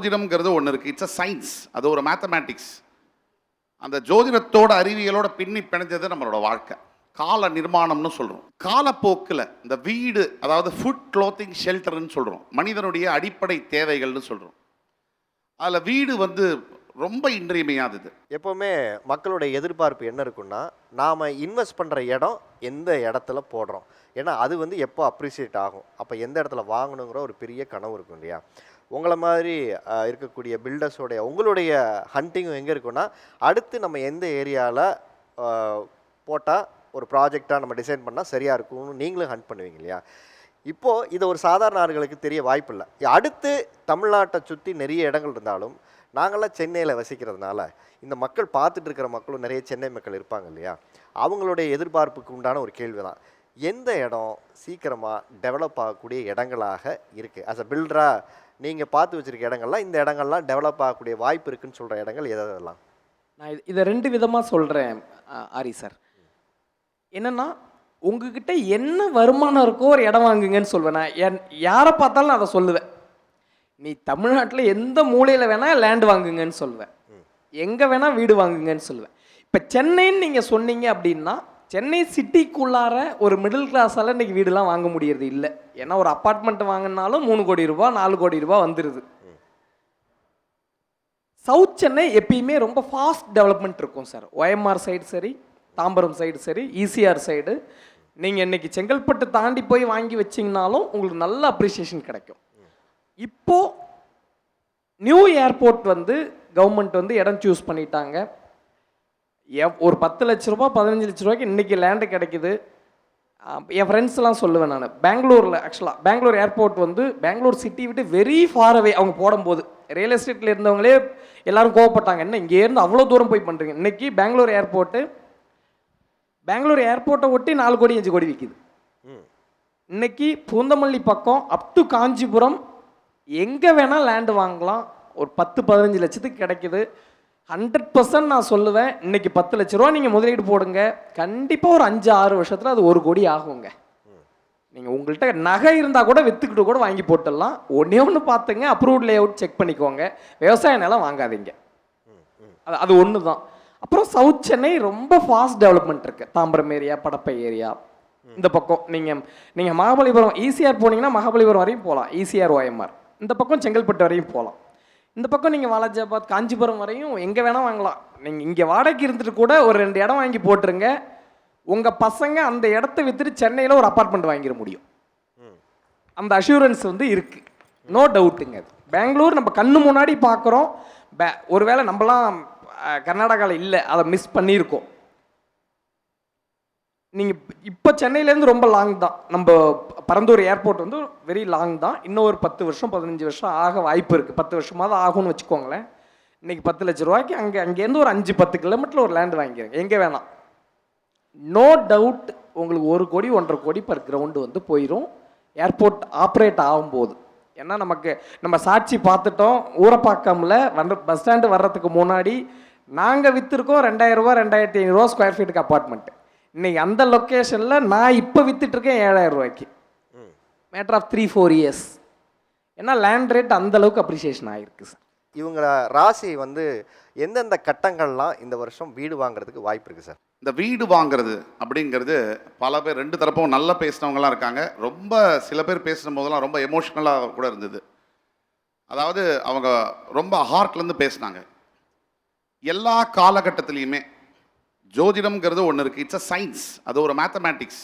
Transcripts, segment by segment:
ஜோதிடம்ங்கிறது ஒன்று இருக்குது. It's a science, அது ஒரு மேத்தமேட்டிக்ஸ். அந்த ஜோதிடத்தோட அறிவியலோட பின்னி பிணைஞ்சது நம்மளோட வாழ்க்கை. கால நிர்மாணம்னு சொல்கிறோம். காலப்போக்கில் இந்த வீடு, அதாவது ஃபுட், க்ளோத்திங், ஷெல்டர்னு சொல்கிறோம், மனிதனுடைய அடிப்படை தேவைகள்னு சொல்கிறோம். அதில் வீடு வந்து ரொம்ப இன்றியமையாதது. எப்போவுமே மக்களுடைய எதிர்பார்ப்பு என்ன இருக்குன்னா, நாம் இன்வெஸ்ட் பண்ணுற இடம் எந்த இடத்துல போடுறோம், ஏன்னா அது வந்து எப்போ அப்ரிசியேட் ஆகும், அப்போ எந்த இடத்துல வாங்கணுங்கிற ஒரு பெரிய கனவு இருக்கும் இல்லையா. உங்களை மாதிரி இருக்கக்கூடிய பில்டர்ஸோடைய உங்களுடைய ஹண்டிங்கும் எங்கே இருக்குன்னா, அடுத்து நம்ம எந்த ஏரியாவில் போட்டால் ஒரு ப்ராஜெக்டாக நம்ம டிசைன் பண்ணால் சரியாக இருக்கும்னு நீங்களும் ஹண்ட் பண்ணுவீங்க இல்லையா. இப்போது இது ஒரு சாதாரண ஆளுகளுக்கு தெரிய வாய்ப்பு இல்லை. அடுத்து தமிழ்நாட்டை சுற்றி நிறைய இடங்கள் இருந்தாலும் நாங்களாம் சென்னையில் வசிக்கிறதுனால இந்த மக்கள் பார்த்துட்டு இருக்கிற மக்களும் நிறைய சென்னை மக்கள் இருப்பாங்க இல்லையா. அவங்களுடைய எதிர்பார்ப்புக்கு உண்டான ஒரு கேள்வி தான், எந்த இடம் சீக்கிரமாக டெவலப் ஆகக்கூடிய இடங்களாக இருக்குது? ஆஸ் அ பில்டராக நீங்கள் பார்த்து வச்சுருக்க இடங்கள்லாம், இந்த இடங்கள்லாம் டெவலப் ஆகக்கூடிய வாய்ப்பு இருக்குதுன்னு சொல்கிற இடங்கள் எதெல்லாம்? நான் இதை 2 விதமாக சொல்கிறேன் ஆரி சார். என்னென்னா, உங்ககிட்ட என்ன வருமானம் இருக்கோ ஒரு இடம் வாங்குங்கன்னு சொல்வேன். நான் யாரை பார்த்தாலும் நான் அதை சொல்லுவேன். நீ தமிழ்நாட்டில் எந்த மூலையில் வேணால் லேண்ட் வாங்குங்கன்னு சொல்லுவேன், எங்கே வேணால் வீடு வாங்குங்கன்னு சொல்லுவேன். இப்போ சென்னைன்னு நீங்கள் சொன்னீங்க அப்படின்னா, சென்னை சிட்டிக்குள்ளார ஒரு மிடில் கிளாஸால் இன்றைக்கி வீடுலாம் வாங்க முடியறது இல்லை. ஏன்னா ஒரு அப்பார்ட்மெண்ட் வாங்கினாலும் 3 கோடி ரூபா 4 கோடி ரூபா வந்துடுது. சவுத் சென்னை எப்பயுமே ரொம்ப ஃபாஸ்ட் டெவலப்மெண்ட் இருக்கும் சார். ஒயம்ஆர் சைடு சரி, தாம்பரம் சைடு சரி, ஈசிஆர் சைடு. நீங்கள் இன்றைக்கி செங்கல்பட்டு தாண்டி போய் வாங்கி வச்சிங்கனாலும் உங்களுக்கு நல்ல அப்ரிசியேஷன் கிடைக்கும். இப்போது நியூ ஏர்போர்ட் வந்து கவர்மெண்ட் வந்து இடம் சூஸ் பண்ணிட்டாங்க. ஒரு 10 லட்ச ரூபா 15 லட்ச ரூபாய்க்கு இன்றைக்கி லேண்டு கிடைக்குது. என் ஃப்ரெண்ட்ஸ்லாம் சொல்லுவேன் நான், பெங்களூரில் ஆக்சுவலாக பெங்களூர் ஏர்போர்ட் வந்து பெங்களூர் சிட்டி விட்டு வெரி ஃபார் அவே. அவங்க போடும்போது ரியல் எஸ்டேட்டில் இருந்தவங்களே எல்லோரும் கோவப்பட்டாங்க, என்ன இங்கேருந்து அவ்வளோ தூரம் போய் பண்ணுறீங்க. இன்றைக்கி பெங்களூர் ஏர்போர்ட்டை ஒட்டி 4 கோடி 5 கோடி விற்கிது. இன்றைக்கி பூந்தமல்லி பக்கம் அப் டு காஞ்சிபுரம் எங்கே வேணால் லேண்டு வாங்கலாம். ஒரு 10-15 லட்சத்துக்கு கிடைக்குது. 100% நான் சொல்லுவேன், இன்றைக்கி 10 லட்ச ரூபா நீங்கள் முதலீடு போடுங்க, கண்டிப்பாக ஒரு 5-6 வருஷத்தில் அது 1 கோடி ஆகுங்க. நீங்கள் உங்கள்கிட்ட நகை இருந்தால் கூட விற்றுக்கிட்டு கூட வாங்கி போட்டுடலாம். ஒன்று பார்த்துங்க, அப்ரூவ்ட் லே அவுட் செக் பண்ணிக்கோங்க, விவசாய நிலம் வாங்காதீங்க. அது ஒன்று தான். அப்புறம் சவுத் சென்னை ரொம்ப ஃபாஸ்ட் டெவலப்மெண்ட் இருக்குது. தாம்பரம் ஏரியா, படப்பை ஏரியா, இந்த பக்கம் நீங்கள் மகாபலிபுரம் ஈசிஆர் போனீங்கன்னா மகாபலிபுரம் வரையும் போகலாம், ஈசிஆர் OMR. இந்த பக்கம் செங்கல்பட்டு வரையும் போகலாம். இந்த பக்கம் நீங்கள் வாலாஜாபாத் காஞ்சிபுரம் வரையும் எங்கே வேணால் வாங்கலாம். நீங்கள் இங்கே வாடகைக்கு இருந்துட்டு கூட ஒரு 2 இடம் வாங்கி போட்டுருங்க, உங்கள் பசங்க அந்த இடத்த விற்றுட்டு சென்னையில் ஒரு அப்பார்ட்மெண்ட் வாங்கிட முடியும். அந்த அஷூரன்ஸ் வந்து இருக்குது, நோ டவுட்டுங்க. அது பெங்களூர் நம்ம கண்ணு முன்னாடி பார்க்குறோம். ஒருவேளை நம்மலாம் கர்நாடகாவில் இல்லை, அதை மிஸ் பண்ணியிருக்கோம். நீங்கள் இப்போ சென்னையிலேருந்து ரொம்ப லாங் தான். நம்ம பரந்தூர் ஏர்போர்ட் வந்து வெரி லாங் தான். இன்னும் ஒரு 10 வருஷம் 15 வருஷம் ஆக வாய்ப்பு இருக்குது. 10 வருஷமாக தான் ஆகும்னு வச்சுக்கோங்களேன். இன்றைக்கி 10 லட்ச ரூபாய்க்கு அங்கேருந்து ஒரு 5-10 கிலோமீட்டரில் ஒரு லேண்ட் வாங்கிக்கிறேங்க, எங்கே வேணாம். நோ டவுட் உங்களுக்கு 1 கோடி 1.5 கோடி பர் கிரவுண்டு வந்து போயிடும் ஏர்போர்ட் ஆப்ரேட் ஆகும்போது. ஏன்னா நம்ம சாட்சி பார்த்துட்டோம். ஊரப்பாக்கமில் பஸ் ஸ்டாண்டு வர்றதுக்கு முன்னாடி நாங்கள் விற்றுருக்கோம் 2000 ரூபா 2500 ஸ்கொயர் ஃபீட்டுக்கு அப்பார்ட்மெண்ட்டு. இன்றைக்கி அந்த லொக்கேஷனில் நான் இப்போ விற்றுட்ருக்கேன் 7000 ரூபாய்க்கு. Matter of 3-4 years. ஏன்னா லேண்ட் ரேட் அந்தளவுக்கு அப்ரிசியேஷன் ஆகிருக்கு சார். இவங்க ராசி வந்து எந்தெந்த கட்டங்கள்லாம் இந்த வருஷம் வீடு வாங்குறதுக்கு வாய்ப்பு இருக்குது சார்? இந்த வீடு வாங்குறது அப்படிங்கிறது பல பேர் 2 தரப்பும் நல்லா பேசினவங்களாம் இருக்காங்க. ரொம்ப சில பேர் பேசுகிற போதெல்லாம் ரொம்ப எமோஷ்னலாக கூட இருந்தது. அதாவது அவங்க ரொம்ப ஹார்ட்லேருந்து பேசினாங்க. எல்லா காலகட்டத்திலையுமே ஜோதிடம்ங்கிறது ஒன்று இருக்குது. இட்ஸ் அ சயின்ஸ், அது ஒரு மேத்தமேட்டிக்ஸ்.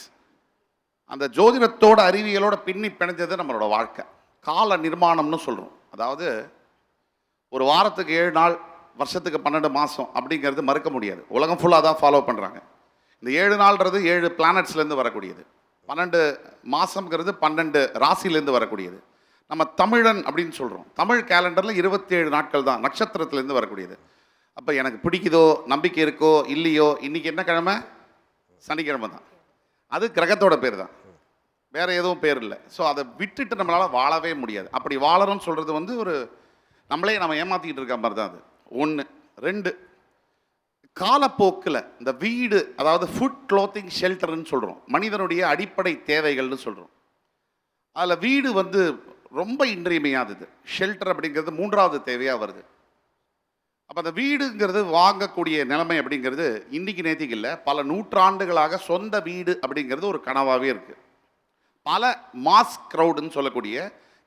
அந்த ஜோதிடத்தோட அறிவியலோட பின்னி பிணைஞ்சது நம்மளோட வாழ்க்கை. கால நிர்மாணம்னு சொல்கிறோம். அதாவது ஒரு வாரத்துக்கு 7 நாள், வருஷத்துக்கு 12 மாதம் அப்படிங்கிறது மறுக்க முடியாது. உலகம் ஃபுல்லாக தான் ஃபாலோ பண்ணுறாங்க. இந்த 7 நாள்ன்றது 7 பிளானட்ஸ்லேருந்து வரக்கூடியது. 12 மாதங்கிறது 12 ராசிலேருந்து வரக்கூடியது. நம்ம தமிழன் அப்படின்னு சொல்கிறோம். தமிழ் கேலண்டரில் 27 நாட்கள் தான் நட்சத்திரத்துலேருந்து வரக்கூடியது. அப்போ எனக்கு பிடிக்குதோ நம்பிக்கை இருக்கோ இல்லையோ, இன்றைக்கி என்ன கிழமை? சனிக்கிழமை தான். அது கிரகத்தோட பேர் தான், வேறு எதுவும் பேர் இல்லை. ஸோ அதை விட்டுட்டு நம்மளால் வாழவே முடியாது. அப்படி வாழணும்னு சொல்கிறது வந்து ஒரு நம்மளே நம்ம ஏமாற்றிக்கிட்டு இருக்க மாதிரி தான் அது. 1. 2, காலப்போக்கில் இந்த வீடு, அதாவது ஃபுட், க்ளோத்திங், ஷெல்டர்னு சொல்கிறோம், மனிதனுடைய அடிப்படை தேவைகள்னு சொல்கிறோம். அதில் வீடு வந்து ரொம்ப இன்றியமையாதது. ஷெல்டர் அப்படிங்கிறது 3வது தேவையாக வருது. அப்போ அந்த வீடுங்கிறது வாங்கக்கூடிய நிலைமை அப்படிங்கிறது இன்னைக்கு நேத்திக்கு இல்லை, பல நூற்றாண்டுகளாக சொந்த வீடு அப்படிங்கிறது ஒரு கனவாகவே இருக்குது. பல மாஸ் க்ரௌடுன்னு சொல்லக்கூடிய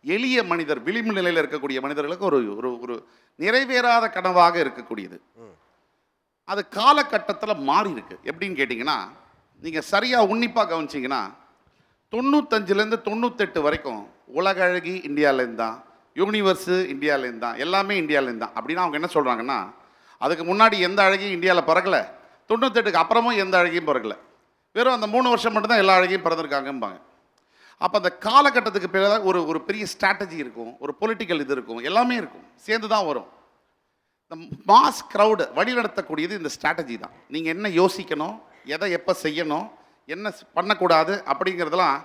எளிய மனிதர், விளிம்பு நிலையில் இருக்கக்கூடிய மனிதர்களுக்கு ஒரு ஒரு ஒரு நிறைவேறாத கனவாக இருக்கக்கூடியது. அது காலகட்டத்தில் மாறி இருக்கு. எப்படின்னு கேட்டிங்கன்னா, நீங்கள் சரியாக உன்னிப்பாக கவனிச்சிங்கன்னா 95லேருந்து 98 வரைக்கும் உலக அழகி இந்தியாவிலேருந்து தான், யூனிவர்ஸு இந்தியாவிலேருந்து தான், எல்லாமே இந்தியாவிலேருந்து தான். அப்படின்னா அவங்க என்ன சொல்கிறாங்கன்னா, அதுக்கு முன்னாடி எந்த அழகியும் இந்தியாவில் பிறக்கலை, 98க்கு அப்புறமும் எந்த அழகியும் பிறக்கலை, வெறும் அந்த 3 வருஷம் மட்டும்தான் எல்லா அழகியும் பிறந்திருக்காங்கம்பாங்க. அப்போ அந்த காலகட்டத்துக்கு பிறகு ஒரு ஒரு பெரிய ஸ்ட்ராட்டஜி இருக்கும், ஒரு பொலிட்டிக்கல் இது இருக்கும், எல்லாமே இருக்கும், சேர்ந்து தான் வரும். இந்த மாஸ் க்ரௌடு வழிநடத்தக்கூடியது இந்த ஸ்ட்ராட்டஜி தான். நீங்கள் என்ன யோசிக்கணும், எதை எப்போ செய்யணும், என்ன பண்ணக்கூடாது அப்படிங்கிறதெல்லாம்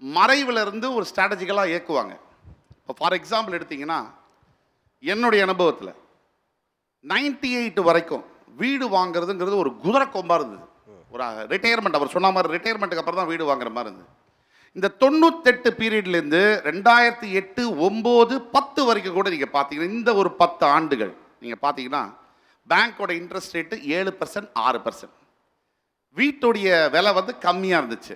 மறைவில் இருந்து ஒரு ஸ்ட்ராட்டஜிக்கலாக இயக்குவாங்க. இப்போ ஃபார் எக்ஸாம்பிள் எடுத்திங்கன்னா, என்னுடைய அனுபவத்தில் 98 வரைக்கும் வீடு வாங்குறதுங்கிறது ஒரு குதிரை கொம்பாக இருந்தது. ஒரு ரிட்டையர்மெண்ட், அவர் சொன்ன மாதிரி ரிட்டையர்மெண்ட்டுக்கு அப்புறம் தான் வீடு வாங்குற மாதிரி இருந்தது. இந்த 98 பீரியட்லேருந்து 2008, 9, 10 வரைக்கும் கூட நீங்கள் பார்த்தீங்கன்னா, இந்த ஒரு 10 ஆண்டுகள் நீங்கள் பார்த்தீங்கன்னா, பேங்க்கோட இன்ட்ரெஸ்ட் ரேட்டு 7%, 6%. வீட்டுடைய விலை வந்து கம்மியாக இருந்துச்சு.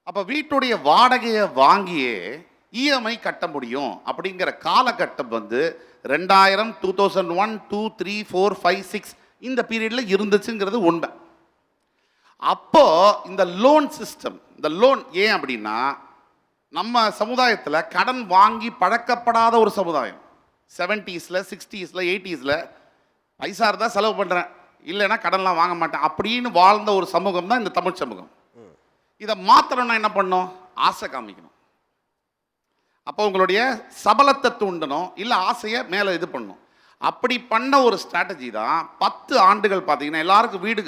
அப்போ வீட்டுடைய வாடகையை வாங்கியே இஎம்ஐ கட்ட முடியும் அப்படிங்கிற காலகட்டம் வந்து 2000, 2001, 2, 3, 4, 5, 6 இந்த பீரியடில் இருந்துச்சுங்கிறது உண்மை. அப்போ இந்த லோன் சிஸ்டம், இந்த லோன் ஏன் அப்படின்னா, நம்ம சமுதாயத்தில் கடன் வாங்கி பழக்கப்படாத ஒரு சமுதாயம். 70ஸ்ல 60ஸ்ல 80ஸ்ல பைசா இருந்தால் செலவு பண்ணுறேன், இல்லைன்னா கடன்லாம் வாங்க மாட்டேன் அப்படின்னு வாழ்ந்த ஒரு சமூகம் தான் இந்த தமிழ் சமூகம். இதை மாற்றணும்னா என்ன பண்ணணும்? ஆசை காமிக்கணும். அப்போ உங்களுடைய சபலத்தை தூண்டணும், இல்லை ஆசையை மேலே இது பண்ணணும். அப்படி பண்ண ஒரு ஸ்ட்ராட்டஜி தான் 10 ஆண்டுகள். பார்த்தீங்கன்னா எல்லாருக்கும் வீடு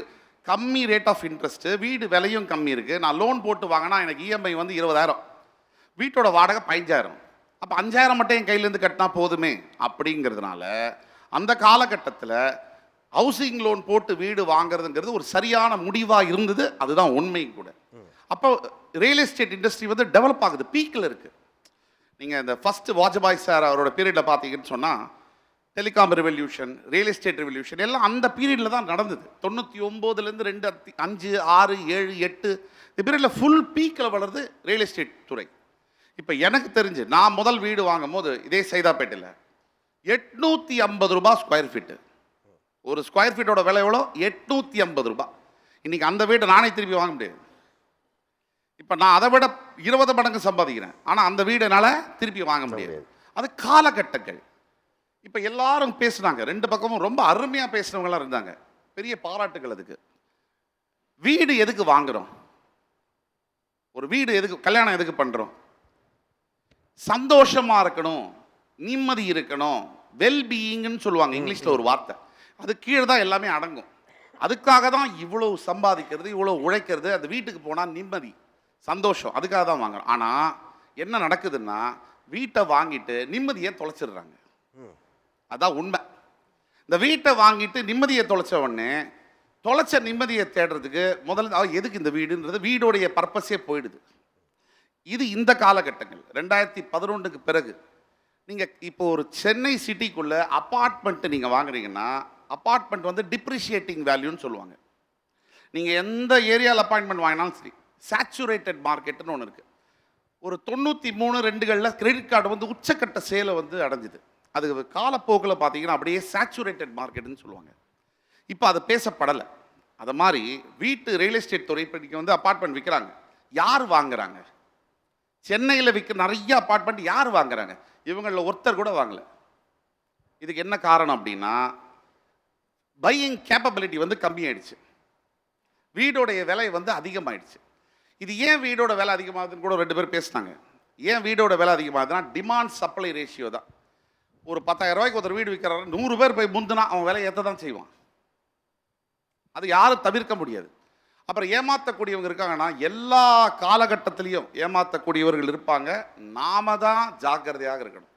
கம்மி ரேட் ஆஃப் இன்ட்ரெஸ்ட்டு, வீடு விலையும் கம்மி இருக்குது. நான் லோன் போட்டு வாங்கினா எனக்கு இஎம்ஐ வந்து 20,000, வீட்டோட வாடகை 15,000. அப்போ 5,000 மட்டும் என் கையிலேருந்து கட்டினா போதுமே அப்படிங்கிறதுனால அந்த காலகட்டத்தில் ஹவுசிங் லோன் போட்டு வீடு வாங்குறதுங்கிறது ஒரு சரியான முடிவாக இருந்தது. அதுதான் உண்மை கூட. அப்போ ரியல் எஸ்டேட் இண்டஸ்ட்ரி வந்து டெவலப் ஆகுது, பீக்கில் இருக்குது. நீங்கள் இந்த ஃபஸ்ட்டு வாஜ்பாய் சார் அவரோட பீரியடில் பார்த்தீங்கன்னு சொன்னால், telecom revolution, real estate revolution எல்லாம் அந்த பீரியடில் தான் நடந்தது. 99லேருந்து 2005, 6, 7, 8 இந்த பீரியடில் ஃபுல் பீக்கில் வளருது ரியல் எஸ்டேட் துறை. இப்போ எனக்கு தெரிஞ்சு நான் முதல் வீடு வாங்கும் போது இதே சைதாப்பேட்டையில் 850 ரூபாய் ஸ்கொயர் ஃபீட்டு. ஒரு ஸ்கொயர் ஃபீட்டோட விலை எவ்வளோ? 850 ரூபாய். இன்றைக்கி அந்த வீட்டை நானே திருப்பி வாங்க முடியாது. இப்போ நான் அதை விட 20 மடங்கு சம்பாதிக்கிறேன், ஆனால் அந்த வீடு என்னால் திருப்பி வாங்க முடியாது. அது காலகட்டங்கள். இப்போ எல்லாரும் பேசுனாங்க, 2 பக்கமும் ரொம்ப அருமையாக பேசுனவங்களாம் இருந்தாங்க, பெரிய பாராட்டுகள் அதுக்கு. வீடு எதுக்கு வாங்குறோம்? ஒரு வீடு எதுக்கு, கல்யாணம் எதுக்கு பண்ணுறோம்? சந்தோஷமா இருக்கணும், நிம்மதி இருக்கணும், வெல்பீயிங்னு சொல்லுவாங்க இங்கிலீஷில் ஒரு வார்த்தை. அது கீழே தான் எல்லாமே அடங்கும். அதுக்காக தான் இவ்வளவு சம்பாதிக்கிறது, இவ்வளோ உழைக்கிறது. அந்த வீட்டுக்கு போனால் நிம்மதி, சந்தோஷம், அதுக்காக தான் வாங்குறோம். ஆனால் என்ன நடக்குதுன்னா, வீட்டை வாங்கிட்டு நிம்மதியை தொலைச்சிடுறாங்க. அதான் உண்மை. இந்த வீட்டை வாங்கிட்டு நிம்மதியை தொலைச்ச உடனே, தொலைச்ச நிம்மதியை தேடுறதுக்கு முதல்ல எதுக்கு இந்த வீடுன்றது, வீடோடைய பர்பஸே போயிடுது. இது இந்த காலகட்டங்கள் 2011க்கு பிறகு. நீங்கள் இப்போ ஒரு சென்னை சிட்டிக்குள்ளே அப்பார்ட்மெண்ட்டு நீங்கள் வாங்குறீங்கன்னா, அப்பார்ட்மெண்ட் வந்து டிப்ரிஷியேட்டிங் வேல்யூன்னு சொல்லுவாங்க. நீங்கள் எந்த ஏரியாவில் அப்பார்ட்மெண்ட் வாங்கினாலும் சரி, சேச்சுரேட்டட் மார்க்கெட்டுன்னு ஒன்று இருக்குது. ஒரு 93, 2களில் கிரெடிட் கார்டு வந்து உச்சக்கட்ட சேலை வந்து அடைஞ்சிது. அது காலப்போக்கில் பார்த்தீங்கன்னா அப்படியே சேச்சுரேட்டட் மார்க்கெட்டுன்னு சொல்லுவாங்க. இப்போ அது பேசப்படலை. அதை மாதிரி வீட்டு ரியல் எஸ்டேட் துறை இப்போ வந்து அப்பார்ட்மெண்ட் விற்கிறாங்க. யார் வாங்குறாங்க? சென்னையில் விற்க நிறைய அப்பார்ட்மெண்ட் யார் வாங்குறாங்க? இவங்களில் ஒருத்தர் கூட வாங்கலை. இதுக்கு என்ன காரணம் அப்படின்னா, பையிங் கேப்பபிலிட்டி வந்து கம்மியாயிடுச்சு, வீடோடைய விலை வந்து அதிகமாகிடுச்சு. இது ஏன் வீடோட விலை அதிகமாகுதுன்னு கூட 2 பேர் பேசினாங்க. ஏன் வீடோட விலை அதிகமாகுதுன்னா, டிமாண்ட் சப்ளை ரேஷியோ தான். ஒரு 10,000 ரூபாய்க்கு ஒருத்தர் வீடு விற்கிறாரு, 100 பேர் போய் முந்தினா அவன் விலை ஏற்ற தான் செய்வான். அது யாரும் தவிர்க்க முடியாது. அப்புறம் ஏமாற்றக்கூடியவங்க இருக்காங்கன்னா, எல்லா காலகட்டத்திலையும் ஏமாற்றக்கூடியவர்கள் இருப்பாங்க. நாம தான் ஜாக்கிரதையாக இருக்கணும்.